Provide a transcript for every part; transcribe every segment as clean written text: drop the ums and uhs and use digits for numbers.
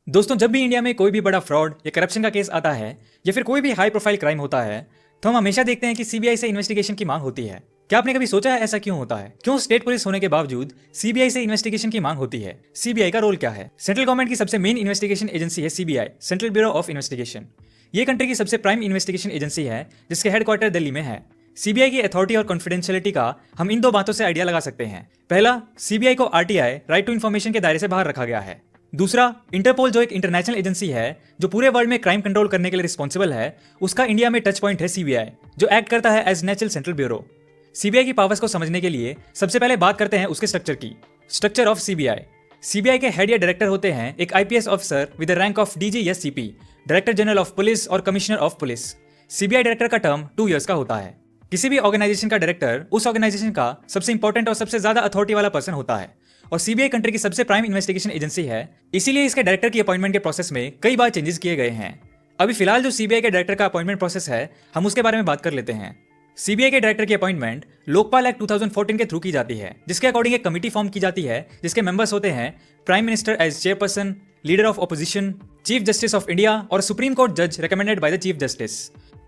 दोस्तों, जब भी इंडिया में कोई भी बड़ा फ्रॉड या करप्शन का केस आता है या फिर कोई भी हाई प्रोफाइल क्राइम होता है तो हम हमेशा देखते हैं कि सीबीआई से इन्वेस्टिगेशन की मांग होती है। क्या आपने कभी सोचा है ऐसा क्यों होता है? क्यों स्टेट पुलिस होने के बावजूद सीबीआई से इन्वेस्टिगेशन की मांग होती है? सीबीआई का रोल क्या है? सेंट्रल गवर्नमेंट की सबसे मेन इन्वेस्टिगेशन एजेंसी है CBI, central bureau of investigation. ये कंट्री की सबसे प्राइम इन्वेस्टिगेशन एजेंसी है जिसके हेडक्वार्टर दिल्ली में है। सीबीआई की अथॉरिटी और कॉन्फिडेंशियलिटी का हम इन दो बातों से आइडिया लगा सकते हैं। पहला, सीबीआई को आरटीआई, राइट टू इन्फॉर्मेशन के दायरे से बाहर रखा गया है। दूसरा, इंटरपोल जो एक इंटरनेशनल एजेंसी है जो पूरे वर्ल्ड में क्राइम कंट्रोल करने के लिए रिस्पॉन्सिबल है, उसका इंडिया में टच पॉइंट है सीबीआई, जो एक्ट करता है as national central bureau. CBI की पावर्स को समझने के लिए सबसे पहले बात करते हैं उसके स्ट्रक्चर की। Structure of CBI. सीबीआई के हेड या डायरेक्टर होते हैं एक IPS officer with the rank of DG या CP, director general of police और commissioner of police. CBI director का टर्म 2 इयर्स का होता है। किसी भी ऑर्गेनाइजेशन का डायरेक्टर उस ऑर्गेनाइजेशन का सबसे इंपॉर्टेंट और सबसे ज्यादा अथॉरिटी वाला पर्सन होता है और सीबीआई कंट्री की सबसे प्राइम इन्वेस्टिगेशन एजेंसी है। इसीलिए इसके डायरेक्टर की अपॉइंटमेंट के प्रोसेस में कई बार चेंजेस किए गए हैं। अभी फिलहाल जो सीबीआई के डायरेक्टर का अपॉइंटमेंट प्रोसेस है, हम उसके बारे में बात कर लेते हैं। सीबीआई के डायरेक्टर की अपॉइंटमेंट लोकपाल एक्ट 2014 के थ्रू की जाती है, जिसके अकॉर्डिंग एक कमेटी फॉर्म की जाती है जिसके मेंबर्स होते हैं prime minister as chairperson, leader of opposition, chief justice of India और सुप्रीम कोर्ट जज recommended by the chief justice.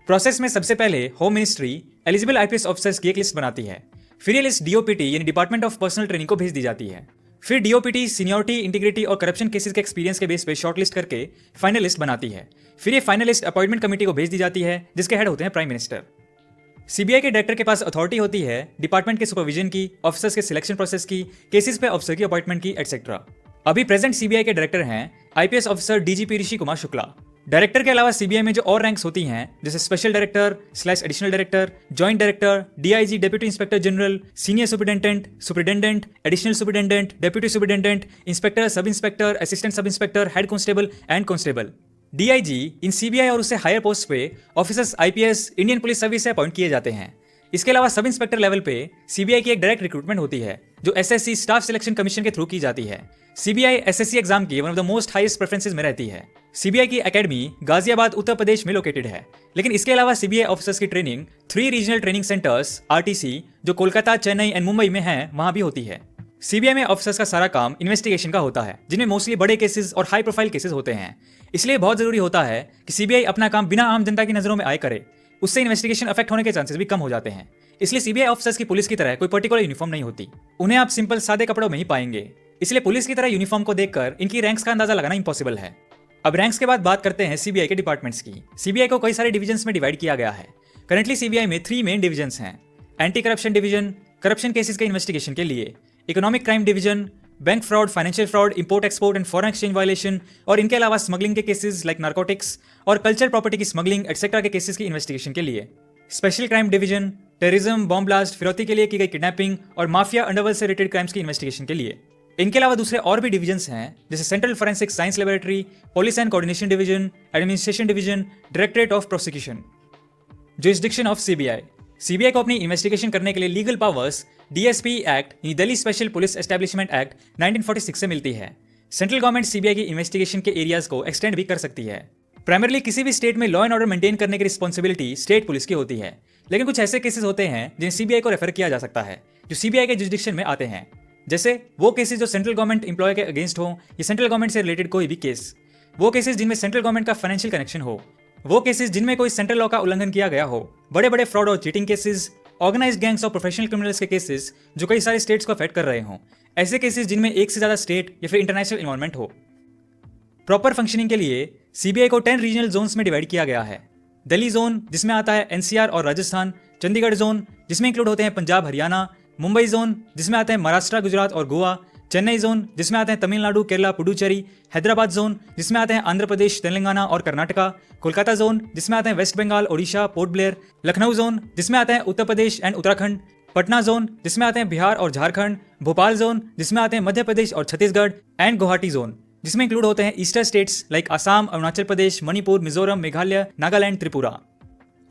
Process में सबसे पहले home ministry eligible IPS officers की एक लिस्ट बनाती है। फिर ये लिस्ट डीओपीटी यानी डिपार्टमेंट ऑफ पर्सनल ट्रेनिंग को भेज दी जाती है। फिर डीओपीटी सीनियरिटी, इंटीग्रिटी और करप्शन केसेस के एक्सपीरियंस के बेस पे शॉर्टलिस्ट करके फाइनल लिस्ट बनाती है। फिर ये फाइनल लिस्ट अपॉइंटमेंट कमेटी को भेज दी जाती है जिसके हेड होते हैं प्राइम मिनिस्टर। सीबीआई के डायरेक्टर के पास अथॉरिटी होती है डिपार्टमेंट के सुपरविजन की, ऑफिसर्स के सिलेक्शन प्रोसेस की, केसेस पे ऑफिसर की अपॉइंटमेंट की, एटसेट्रा। अभी प्रेजेंट सीबीआई के डायरेक्टर हैं IPS officer DGP Rishi Kumar Shukla. Director के अलावा सीबीआई में जो और रैंक्स होती हैं जैसे special director / additional director, joint director, DIG, deputy inspector general, senior superintendent, additional superintendent, deputy superintendent, inspector, sub inspector, assistant sub inspector, head constable and constable. DIG in CBI और उससे higher post पे officers IPS, Indian police service से appoint किए जाते हैं। इसके अलावा sub inspector level पे सीबीआई की एक डायरेक्ट रिक्रूटमेंट होती है जो एसएससी स्टाफ सिलेक्शन कमीशन के थ्रू की जाती है। सीबीआई एसएससी एग्जाम की one of the most highest preferences में रहती है। सीबीआई की एकेडमी गाजियाबाद, उत्तर प्रदेश में लोकेटेड है। लेकिन इसके अलावा सीबीआई ऑफिसर्स की training 3 regional training centres RTC जो कोलकाता, चेन्नई एंड मुंबई में हैं, वहां भी होती है। सीबीआई में ऑफिसर्स का सारा काम इन्वेस्टिगेशन का होता है, जिनमें मोस्टली बड़े केसेस और हाई प्रोफाइल केसेस होते हैं। इसलिए बहुत जरूरी होता है कि सीबीआई अपना काम बिना आम जनता की नजरों में आए करे। उससे इन्वेस्टिगेशन अफेक्ट होने के चांसेस भी कम हो जाते हैं। इसलिए सीबीआई ऑफिसर्स की पुलिस की तरह कोई पर्टिकुलर यूनिफॉर्म नहीं होती। उन्हें आप सिंपल सादे कपड़ों में ही पाएंगे। इसलिए पुलिस की तरह यूनिफॉर्म को देखकर इनकी रैंक्स का अंदाजा लगाना इम्पॉसिबल है। अब रैंक्स के बाद बात करते हैं सीबीआई के डिपार्टमेंट्स की। सीबीआई को कई सारे डिविजन्स में डिवाइड किया गया है। करंटली सीबीआई में 3 मेन डिविजन्स हैं। Anti corruption division, corruption cases के इन्वेस्टिगेशन के लिए, economic crime division, bank fraud, financial fraud, import export and foreign exchange violation, और इनके अलावा स्मगलिंग के केसेस लाइक नार्कोटिक्स और कल्चर प्रॉपर्टी की स्मगलिंग एटसेट्रा के केसेस की इन्वेस्टिगेशन के लिए। Special crime division, terrorism, bomb blast, फिरौती के लिए की गई किडनैपिंग और माफिया अंडरवर्ल्ड से रिलेटेड क्राइम्स की इन्वेस्टिगेशन के लिए। इनके अलावा दूसरे और भी डिवीजन्स हैं जैसे central forensic science laboratory, police and coordination division, administration division, directorate of prosecution. Jurisdiction of CBI. CBI को अपनी इन्वेस्टिगेशन करने के लिए लीगल पावर्स डीएसपी एक्ट यानी Delhi special police establishment act 1946 से मिलती है। सेंट्रल गवर्नमेंट सीबीआई की इन्वेस्टिगेशन के एरियाज को एक्सटेंड भी कर सकती है। प्राइमरली किसी भी स्टेट में लॉ एंड ऑर्डर मेंटेन करने की रिस्पॉन्सिबिलिटी स्टेट पुलिस की होती है, लेकिन कुछ ऐसे केसेस होते हैं जिन्हें सीबीआई को रेफर किया जा सकता है जो सीबीआई के जुरिसडिक्शन में आते हैं। जैसे वो केसेस जो सेंट्रल गवर्नमेंट एम्प्लॉय के अगेंस्ट हो या सेंट्रल गवर्नमेंट से रिलेटेड कोई भी केस, वो केसेस जिनमें सेंट्रल गवर्नमेंट का फाइनेंशियल कनेक्शन हो, वो केसेस जिनमें कोई सेंट्रल लॉ का उल्लंघन किया गया हो, बड़े बड़े फ्रॉड और चीटिंग केसेस, ऑर्गेनाइज्ड गैंग्स और प्रोफेशनल क्रिमिनल्स के केसेस जो कई सारे स्टेट्स को अफेक्ट कर रहे हों, ऐसे केसेस जिनमें एक से ज्यादा स्टेट या फिर इंटरनेशनल इन्वॉल्वमेंट हो। प्रॉपर फंक्शनिंग के लिए सीबीआई को 10 रीजनल जोन्स में डिवाइड किया गया है। दिल्ली जोन जिसमें आता है एनसीआर और राजस्थान, चंडीगढ़ जोन जिसमें इंक्लूड होते हैं पंजाब, हरियाणा, मुंबई जोन जिसमें आते हैं महाराष्ट्र, गुजरात और गोवा, चेन्नई जोन जिसमें आते हैं तमिलनाडु, केरला, पुडुचेरी, हैदराबाद जोन जिसमें आते हैं आंध्र प्रदेश, तेलंगाना और कर्नाटका, कोलकाता जोन जिसमें आते हैं वेस्ट बंगाल, ओडिशा, पोर्ट ब्लेयर, लखनऊ जोन जिसमें आते हैं उत्तर प्रदेश एंड उत्तराखंड, पटना जोन जिसमें आते हैं बिहार और झारखंड, भोपाल जोन जिसमें आते हैं मध्य प्रदेश और छत्तीसगढ़, एंड गुवाहाटी जोन जिसमें इंक्लूड होते हैं eastern states like Assam, Arunachal Pradesh, Manipur, Mizoram, Meghalaya, Nagaland, Tripura.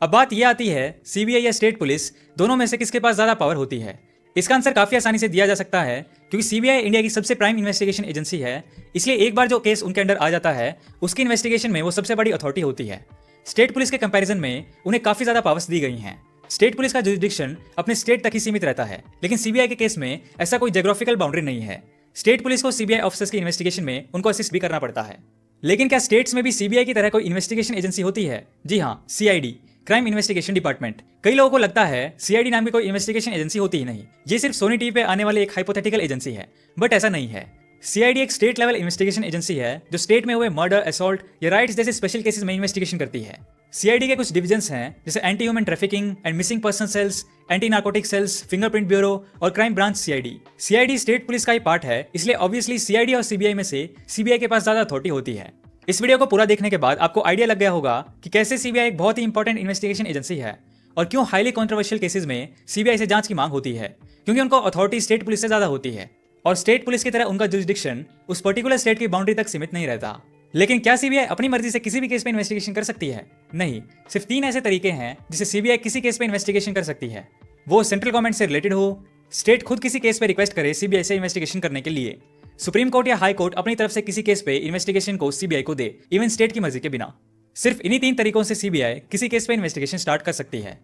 अब बात यह आती है सीबीआई या स्टेट पुलिस दोनों में से किसके पास ज्यादा पावर होती है। इसका आंसर काफी आसानी से दिया जा सकता है क्योंकि सीबीआई इंडिया की सबसे प्राइम इन्वेस्टिगेशन एजेंसी है। इसलिए एक बार जो केस उनके अंडर आ जाता है उसकी इन्वेस्टिगेशन में वो सबसे बड़ी अथॉरिटी होती है। स्टेट पुलिस के कंपैरिजन में उन्हें काफी ज्यादा पावर्स दी गई हैं। स्टेट पुलिस का जुरिसडिक्शन अपने स्टेट तक ही सीमित रहता है, लेकिन सीबीआई के केस में ऐसा कोई ज्योग्राफिकल बाउंड्री नहीं है। स्टेट पुलिस को सीबीआई ऑफिसर्स की इन्वेस्टिगेशन में उनको असिस्ट भी करना पड़ता है। लेकिन क्या स्टेट्स में भी सीबीआई की तरह कोई इन्वेस्टिगेशन एजेंसी होती है? जी हाँ, सीआईडी, क्राइम इन्वेस्टिगेशन डिपार्टमेंट। कई लोगों को लगता है सीआईडी नाम की कोई इन्वेस्टिगेशन एजेंसी होती ही नहीं, ये सिर्फ सोनी टीवी पे आने वाली एक हाइपोथेटिकल एजेंसी है। बट ऐसा नहीं है। सीआईडी एक स्टेट लेवल इन्वेस्टिगेशन एजेंसी है जो स्टेट में हुए मर्डर, असॉल्ट या राइट्स जैसे स्पेशल केसेस में इन्वेस्टिगेशन करती है। सीआईडी के कुछ डिविजन्स हैं जैसे anti human trafficking and missing person cells, anti narcotic cells, fingerprint bureau और crime branch CID. CID state police का ही पार्ट है, इसलिए ऑब्वियसली सीआईडी और सीबीआई में से सीबीआई के पास ज्यादा अथॉरिटी होती है। इस वीडियो को पूरा देखने के बाद आपको आइडिया लग गया होगा कि कैसे सीबीआई एक बहुत ही इंपॉर्टेंट इन्वेस्टिगेशन एजेंसी है और क्यों हाईली कॉन्ट्रोवर्शियल केसेस में सीबीआई से जांच की मांग होती है, क्योंकि उनको अथॉरिटी स्टेट पुलिस से ज्यादा होती है और स्टेट पुलिस की तरह उनका जुरिसडिक्शन उस पर्टिकुलर स्टेट की बाउंड्री तक सीमित नहीं रहता। लेकिन क्या सीबीआई अपनी मर्जी से किसी भी केस पे इन्वेस्टिगेशन कर सकती है? नहीं, सिर्फ 3 ऐसे तरीके हैं जिससे सीबीआई किसी केस पे इन्वेस्टिगेशन कर सकती है। वो सेंट्रल गवर्नमेंट से रिलेटेड हो, स्टेट खुद किसी केस पे रिक्वेस्ट करे सीबीआई से इन्वेस्टिगेशन करने के लिए, सुप्रीम कोर्ट या हाई कोर्ट अपनी तरफ से किसी केस पे इन्वेस्टिगेशन को सीबीआई को दे, इवन स्टेट की मर्जी के बिना। सिर्फ इन्हीं 3 तरीकों से सीबीआई किसी केस पे इन्वेस्टिगेशन स्टार्ट कर सकती है।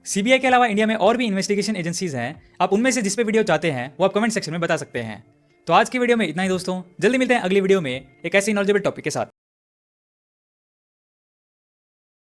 सीबीआई के अलावा इंडिया में और भी इन्वेस्टिगेशन एजेंसीज हैं, आप उनमें से जिस पे वीडियो चाहते हैं वो आप कमेंट सेक्शन में बता सकते हैं। तो आज की वीडियो में इतना ही दोस्तों, जल्दी मिलते हैं अगली वीडियो में एक ऐसी नॉलेजेबल टॉपिक के साथ।